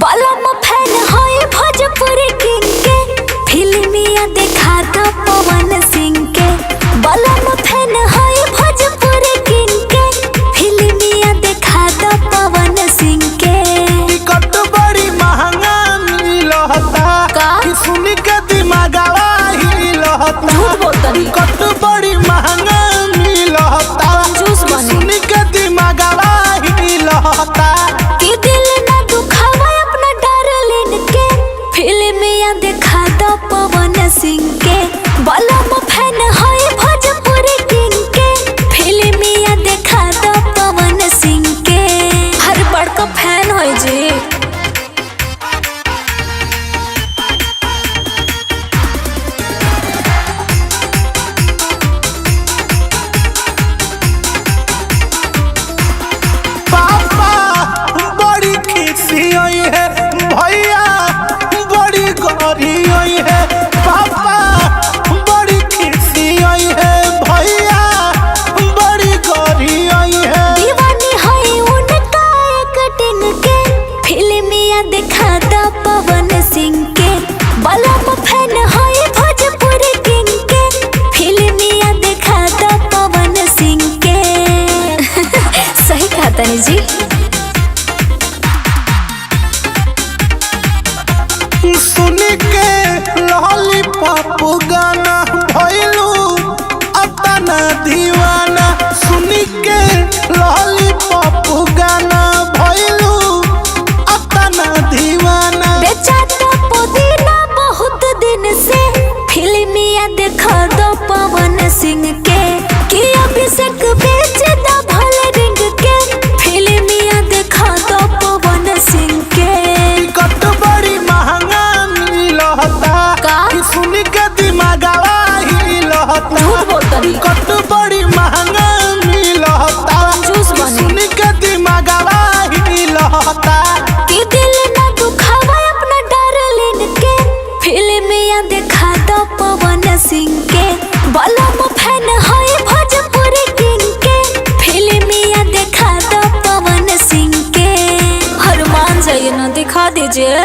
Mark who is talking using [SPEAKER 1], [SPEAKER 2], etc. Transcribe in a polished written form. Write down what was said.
[SPEAKER 1] बलम फैन होई भोजपुरी किंग के, फिल्मिया देखा दो पवन सिंह के। बलम फैन होई भोजपुरी किंग के, फिल्मिया देखा दो पवन सिंह के।
[SPEAKER 2] टिकट बड़ी महंगा मिलता, सुन के दिमागवा हिलता।
[SPEAKER 1] झूठ बोलता नहीं।
[SPEAKER 2] टिकट बड़ी महंगा मिलता, सुन के दिमागवा हिलता।
[SPEAKER 1] कि दिल ना दुखावा अपना डार्लिंग के, फिल्मिया देखा दो पवन सिंह के। बलम फैन होई भोजपुरी किंग के, फिल्मिया देखा दो पवन सिंह के। हर बड़का फैन होई जी।
[SPEAKER 2] भैया बड़ी गौरी है, पापा बड़ी खुशी है, भैया बड़ी गौरी है।
[SPEAKER 1] दीवानी है उनका कटिंग के, फिल्मिया देखा दो पवन सिंह के। बलम फैन है भोजपुरी किंग के, फिल्मिया देखा दो पवन सिंह के। सही कहा तनी जी।
[SPEAKER 2] सुन के लॉलीपॉप गाना भइलू अपना दीवाना। सुन के लॉलीपॉप गाना भइलू अपना दीवाना।
[SPEAKER 1] बेचा तो पुदीना बहुत दिन से, फिल्मिया देखा दो पवन सिंह के। कि अभिषेक बेच दो भले रिंग के, फिल्मिया देखा दो पवन सिंह के।
[SPEAKER 2] टिकट बड़ी महंगा मिलता, सुन के दिमागवा हिलता।
[SPEAKER 1] झूठ बोलता नहीं।
[SPEAKER 2] टिकट बड़ी महंगा मिलता, सुन के दिमागवा हिलता।
[SPEAKER 1] कि दिल ना दुखावा अपना डार्लिंग के, फिल्मिया देखा दो पवन सिंह के। बलम फैन होई भोजपुरी किंग के, फिल्मिया देखा दो पवन सिंह के। हनुमान जाइए ना दिखा दीजिए।